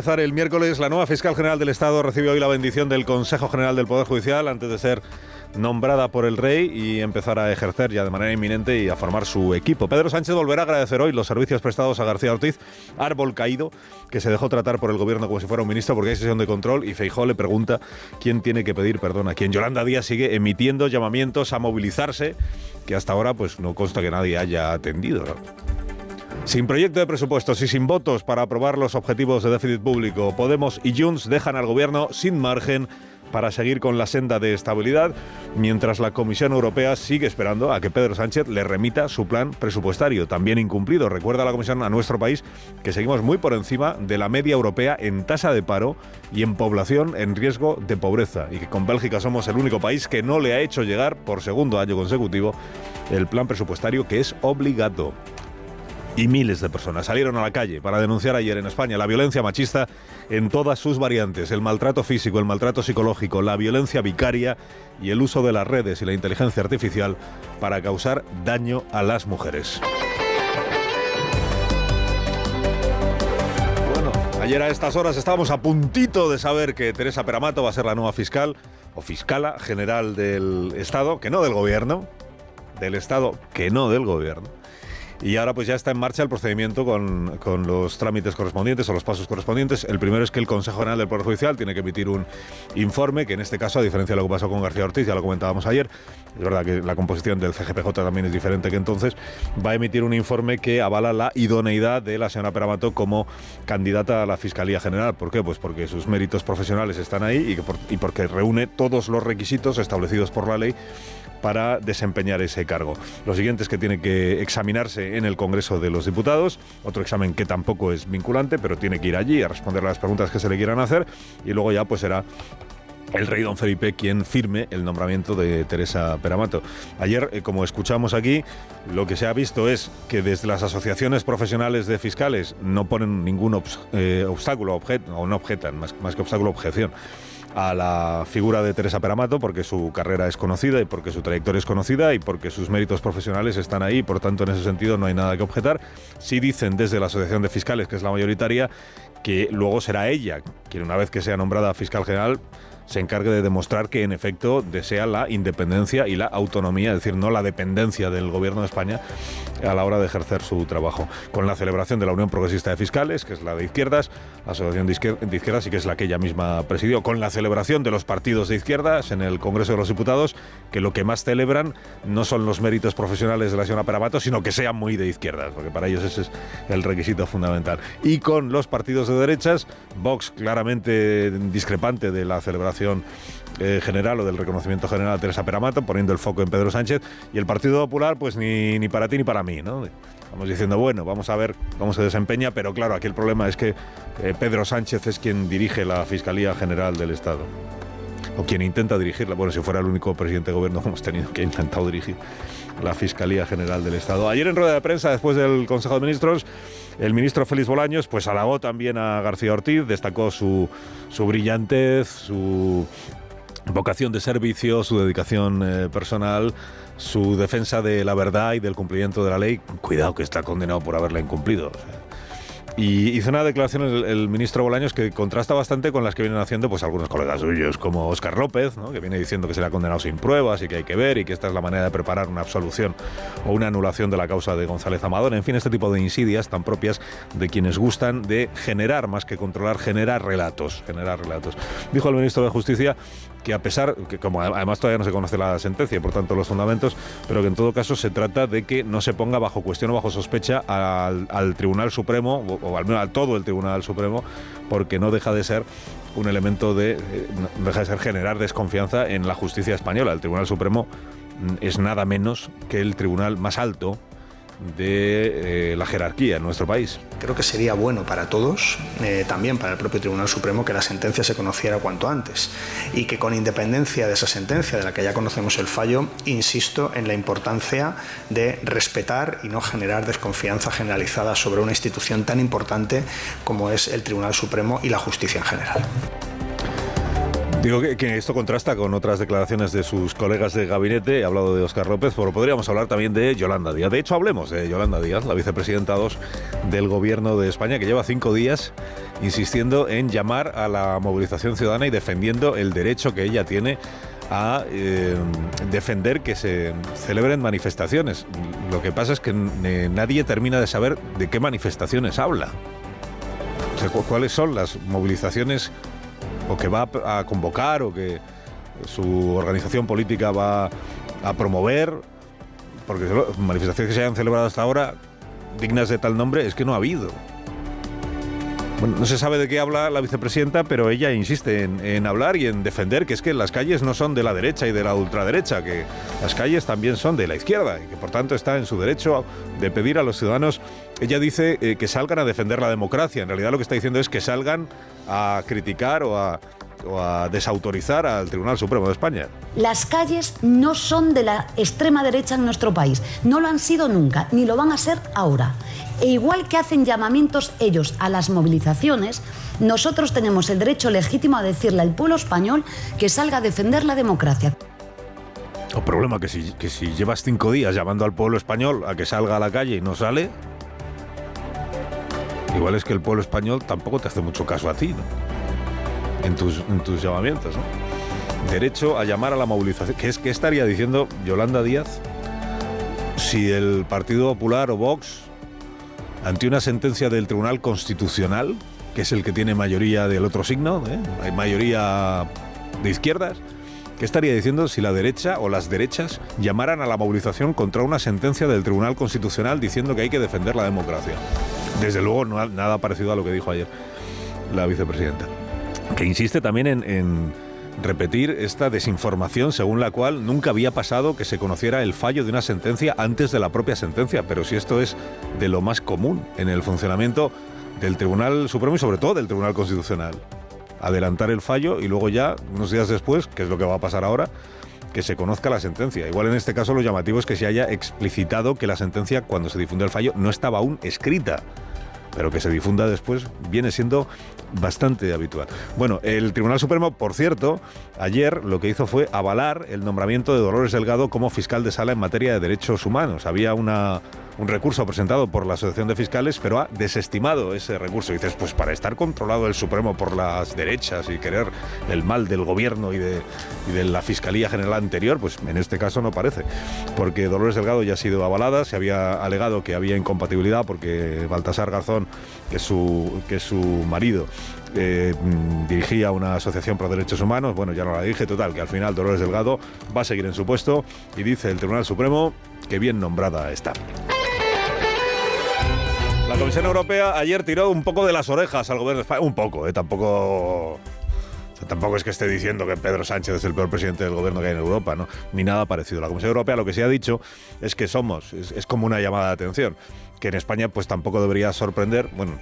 El miércoles, la nueva fiscal general del Estado recibió hoy la bendición del Consejo General del Poder Judicial antes de ser nombrada por el rey y empezar a ejercer ya de manera inminente y a formar su equipo. Pedro Sánchez volverá a agradecer hoy los servicios prestados a García Ortiz, árbol caído, que se dejó tratar por el gobierno como si fuera un ministro porque hay sesión de control y Feijóo le pregunta quién tiene que pedir perdón a quién. Yolanda Díaz sigue emitiendo llamamientos a movilizarse, que hasta ahora pues no consta que nadie haya atendido, ¿no? Sin proyecto de presupuestos y sin votos para aprobar los objetivos de déficit público, Podemos y Junts dejan al gobierno sin margen para seguir con la senda de estabilidad, mientras la Comisión Europea sigue esperando a que Pedro Sánchez le remita su plan presupuestario, también incumplido. Recuerda la Comisión a nuestro país que seguimos muy por encima de la media europea en tasa de paro y en población en riesgo de pobreza, y que con Bélgica somos el único país que no le ha hecho llegar por segundo año consecutivo el plan presupuestario, que es obligado. Y miles de personas salieron a la calle para denunciar ayer en España la violencia machista en todas sus variantes, el maltrato físico, el maltrato psicológico, la violencia vicaria y el uso de las redes y la inteligencia artificial para causar daño a las mujeres. Bueno, ayer a estas horas estábamos a puntito de saber que Teresa Peramato va a ser la nueva fiscal o fiscala general del Estado, que no del Gobierno, del Estado, que no del Gobierno. Y ahora pues ya está en marcha el procedimiento con los trámites correspondientes o los pasos correspondientes. El primero es que el Consejo General del Poder Judicial tiene que emitir un informe, que en este caso, a diferencia de lo que pasó con García Ortiz, ya lo comentábamos ayer, es verdad que la composición del CGPJ también es diferente que entonces, va a emitir un informe que avala la idoneidad de la señora Peramato como candidata a la Fiscalía General. ¿Por qué? Pues porque sus méritos profesionales están ahí y porque reúne todos los requisitos establecidos por la ley para desempeñar ese cargo. Lo siguiente es que tiene que examinarse en el Congreso de los Diputados, otro examen que tampoco es vinculante, pero tiene que ir allí a responder a las preguntas que se le quieran hacer, y luego ya pues será el rey don Felipe quien firme el nombramiento de Teresa Peramato. Ayer, como escuchamos aquí, lo que se ha visto es que desde las asociaciones profesionales de fiscales no ponen ningún obstáculo, o no objetan, más que obstáculo, objeción a la figura de Teresa Peramato, porque su carrera es conocida y porque su trayectoria es conocida y porque sus méritos profesionales están ahí, por tanto en ese sentido no hay nada que objetar. Sí dicen desde la Asociación de Fiscales, que es la mayoritaria, que luego será ella quien, una vez que sea nombrada fiscal general, se encargue de demostrar que en efecto desea la independencia y la autonomía, es decir, no la dependencia del Gobierno de España a la hora de ejercer su trabajo. Con la celebración de la Unión Progresista de Fiscales, que es la de izquierdas, la Asociación de Izquierdas, y que es la que ella misma presidió, con la celebración de los partidos de izquierdas en el Congreso de los Diputados, que lo que más celebran no son los méritos profesionales de la señora Peramato, sino que sean muy de izquierdas, porque para ellos ese es el requisito fundamental. Y con los partidos de derechas, Vox claramente discrepante de la celebración general o del reconocimiento general a Teresa Peramato, poniendo el foco en Pedro Sánchez, y el Partido Popular pues ni para ti ni para mí, ¿no? Vamos diciendo, bueno, vamos a ver cómo se desempeña, pero claro, aquí el problema es que Pedro Sánchez es quien dirige la Fiscalía General del Estado, o quien intenta dirigirla. Bueno, si fuera el único presidente de gobierno que hemos tenido que ha intentado dirigir la Fiscalía General del Estado. Ayer en rueda de prensa, después del Consejo de Ministros, el ministro Félix Bolaños pues halagó también a García Ortiz, destacó su brillantez, su vocación de servicio, su dedicación personal, su defensa de la verdad y del cumplimiento de la ley. Cuidado que está condenado por haberla incumplido. O sea. Y hizo una declaración el ministro Bolaños que contrasta bastante con las que vienen haciendo pues algunos colegas suyos, como Óscar López, ¿no?, que viene diciendo que será condenado sin pruebas y que hay que ver, y que esta es la manera de preparar una absolución o una anulación de la causa de González Amador. En fin, este tipo de insidias tan propias de quienes gustan de generar, más que controlar, generar relatos. Dijo el ministro de Justicia que, a pesar que, como además todavía no se conoce la sentencia y por tanto los fundamentos, pero que en todo caso se trata de que no se ponga bajo cuestión o bajo sospecha al Tribunal Supremo, o al menos a todo el Tribunal Supremo, porque no deja de ser un elemento no deja de ser generar desconfianza en la justicia española. El Tribunal Supremo es nada menos que el tribunal más alto de la jerarquía en nuestro país. Creo que sería bueno para todos, también para el propio Tribunal Supremo, que la sentencia se conociera cuanto antes, y que con independencia de esa sentencia, de la que ya conocemos el fallo, insisto en la importancia de respetar y no generar desconfianza generalizada sobre una institución tan importante como es el Tribunal Supremo y la justicia en general. Digo que esto contrasta con otras declaraciones de sus colegas de gabinete. He hablado de Óscar López, pero podríamos hablar también de Yolanda Díaz. De hecho, hablemos de Yolanda Díaz, la vicepresidenta 2 del Gobierno de España, que lleva 5 días insistiendo en llamar a la movilización ciudadana y defendiendo el derecho que ella tiene a defender que se celebren manifestaciones. Lo que pasa es que nadie termina de saber de qué manifestaciones habla. O sea, cuáles son las movilizaciones o que va a convocar o que su organización política va a promover, porque manifestaciones que se hayan celebrado hasta ahora dignas de tal nombre es que no ha habido. Bueno, no se sabe de qué habla la vicepresidenta, pero ella insiste en hablar y en defender que es que las calles no son de la derecha y de la ultraderecha, que las calles también son de la izquierda y que por tanto está en su derecho de pedir a los ciudadanos. Ella dice que salgan a defender la democracia. En realidad lo que está diciendo es que salgan a criticar o a desautorizar al Tribunal Supremo de España. Las calles no son de la extrema derecha en nuestro país. No lo han sido nunca, ni lo van a ser ahora. E igual que hacen llamamientos ellos a las movilizaciones, nosotros tenemos el derecho legítimo a decirle al pueblo español que salga a defender la democracia. El problema es que si llevas 5 días llamando al pueblo español a que salga a la calle y no sale, igual es que el pueblo español tampoco te hace mucho caso a ti, ¿no? En tus llamamientos, ¿no? Derecho a llamar a la movilización. ¿Qué estaría diciendo Yolanda Díaz si el Partido Popular o Vox, ante una sentencia del Tribunal Constitucional, que es el que tiene mayoría del otro signo, hay mayoría de izquierdas, qué estaría diciendo si la derecha o las derechas llamaran a la movilización contra una sentencia del Tribunal Constitucional diciendo que hay que defender la democracia? Desde luego nada parecido a lo que dijo ayer la vicepresidenta, que insiste también en repetir esta desinformación según la cual nunca había pasado que se conociera el fallo de una sentencia antes de la propia sentencia, pero si esto es de lo más común en el funcionamiento del Tribunal Supremo y sobre todo del Tribunal Constitucional. Adelantar el fallo y luego ya, unos días después, que es lo que va a pasar ahora, que se conozca la sentencia. Igual en este caso lo llamativo es que se haya explicitado que la sentencia, cuando se difundió el fallo, no estaba aún escrita, pero que se difunda después viene siendo bastante habitual. Bueno, el Tribunal Supremo, por cierto, ayer lo que hizo fue avalar el nombramiento de Dolores Delgado como fiscal de sala en materia de derechos humanos. Había un recurso presentado por la Asociación de Fiscales, pero ha desestimado ese recurso. Y dices, pues para estar controlado el Supremo por las derechas y querer el mal del gobierno y de la Fiscalía General anterior, pues en este caso no parece, porque Dolores Delgado ya ha sido avalada. Se había alegado que había incompatibilidad porque Baltasar Garzón, que es su marido, dirigía una asociación pro derechos humanos. Bueno, ya no la dije, total, que al final Dolores Delgado va a seguir en su puesto y dice el Tribunal Supremo que bien nombrada está. La Comisión Europea ayer tiró un poco de las orejas al gobierno de España. Un poco, tampoco es que esté diciendo que Pedro Sánchez es el peor presidente del gobierno que hay en Europa, ¿no? Ni nada parecido. La Comisión Europea lo que sí ha dicho es que es como una llamada de atención, que en España pues tampoco debería sorprender. Bueno,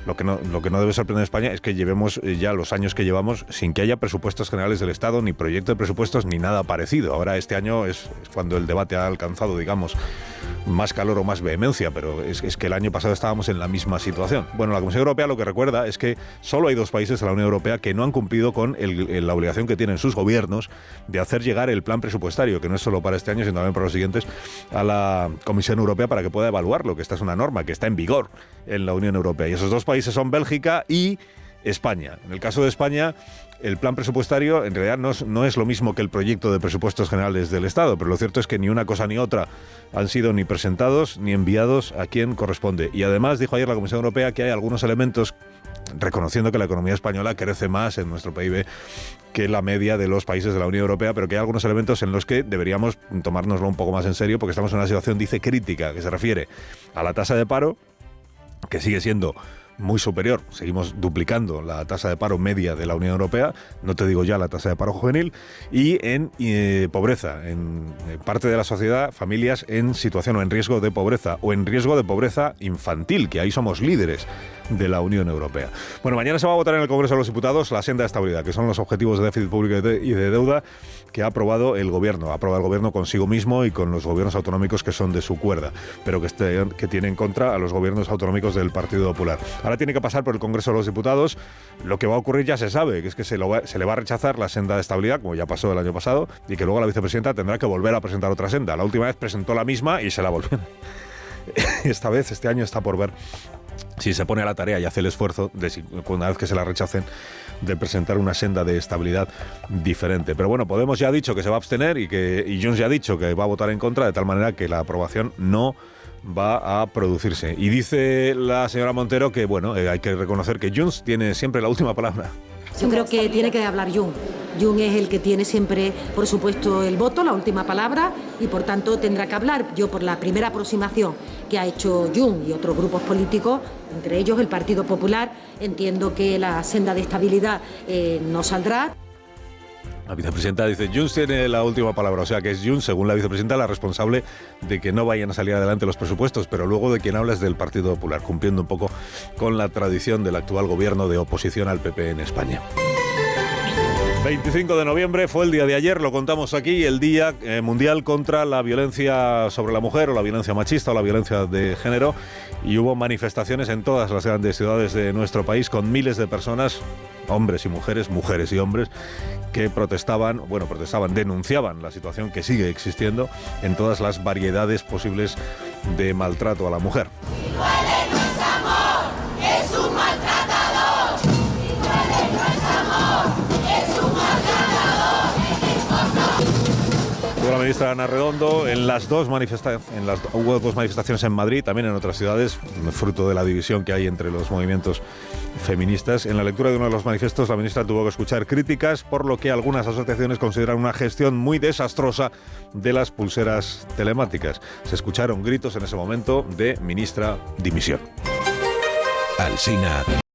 lo que no debe sorprender en España es que llevemos ya los años que llevamos sin que haya presupuestos generales del Estado, ni proyecto de presupuestos, ni nada parecido. Ahora este año es cuando el debate ha alcanzado, digamos, más calor o más vehemencia, pero es que el año pasado estábamos en la misma situación. Bueno, la Comisión Europea lo que recuerda es que solo hay 2 países de la Unión Europea que no han cumplido con la obligación que tienen sus gobiernos de hacer llegar el plan presupuestario, que no es solo para este año, sino también para los siguientes, a la Comisión Europea para que pueda evaluarlo, que esta es una norma que está en vigor en la Unión Europea. Y esos 2 países son Bélgica y España. En el caso de España, el plan presupuestario en realidad no es lo mismo que el proyecto de presupuestos generales del Estado, pero lo cierto es que ni una cosa ni otra han sido ni presentados ni enviados a quien corresponde. Y además dijo ayer la Comisión Europea que hay algunos elementos, reconociendo que la economía española crece más en nuestro PIB que la media de los países de la Unión Europea, pero que hay algunos elementos en los que deberíamos tomárnoslo un poco más en serio, porque estamos en una situación, dice, crítica, que se refiere a la tasa de paro, que sigue siendo muy superior, seguimos duplicando la tasa de paro media de la Unión Europea, no te digo ya la tasa de paro juvenil, y en pobreza, en parte de la sociedad, familias en situación o en riesgo de pobreza, o en riesgo de pobreza infantil, que ahí somos líderes de la Unión Europea. Bueno, mañana se va a votar en el Congreso de los Diputados la senda de estabilidad, que son los objetivos de déficit público y de deuda que ha aprobado el Gobierno. Ha aprobado el Gobierno consigo mismo y con los gobiernos autonómicos que son de su cuerda, pero que tiene en contra a los gobiernos autonómicos del Partido Popular. Ahora tiene que pasar por el Congreso de los Diputados. Lo que va a ocurrir ya se sabe, que es que se le va a rechazar la senda de estabilidad, como ya pasó el año pasado, y que luego la vicepresidenta tendrá que volver a presentar otra senda. La última vez presentó la misma y se la volvió. Esta vez, este año, está por ver si se pone a la tarea y hace el esfuerzo de, una vez que se la rechacen, de presentar una senda de estabilidad diferente. Pero bueno, Podemos ya ha dicho que se va a abstener y Junts ya ha dicho que va a votar en contra, de tal manera que la aprobación no va a producirse. Y dice la señora Montero que, bueno, hay que reconocer que Junts tiene siempre la última palabra. Yo creo que tiene que hablar Junts. Junts es el que tiene siempre, por supuesto, el voto, la última palabra, y por tanto tendrá que hablar. Yo, por la primera aproximación que ha hecho Junts y otros grupos políticos, entre ellos el Partido Popular, entiendo que la senda de estabilidad no saldrá. La vicepresidenta dice, Junts tiene la última palabra, o sea que es Junts, según la vicepresidenta, la responsable de que no vayan a salir adelante los presupuestos, pero luego de quien habla es del Partido Popular, cumpliendo un poco con la tradición del actual gobierno de oposición al PP en España. 25 de noviembre fue el día de ayer, lo contamos aquí, el Día Mundial contra la Violencia sobre la Mujer, o la violencia machista, o la violencia de género, y hubo manifestaciones en todas las grandes ciudades de nuestro país con miles de personas, hombres y mujeres, mujeres y hombres, que denunciaban la situación que sigue existiendo en todas las variedades posibles de maltrato a la mujer. Si duele no es amor, es un maltratador. Si duele no es amor, es un maltratador. Hubo la ministra Ana Redondo en hubo dos manifestaciones en Madrid, también en otras ciudades, fruto de la división que hay entre los movimientos feministas. En la lectura de uno de los manifiestos, la ministra tuvo que escuchar críticas, por lo que algunas asociaciones consideran una gestión muy desastrosa de las pulseras telemáticas. Se escucharon gritos en ese momento de ministra, dimisión. Alsina.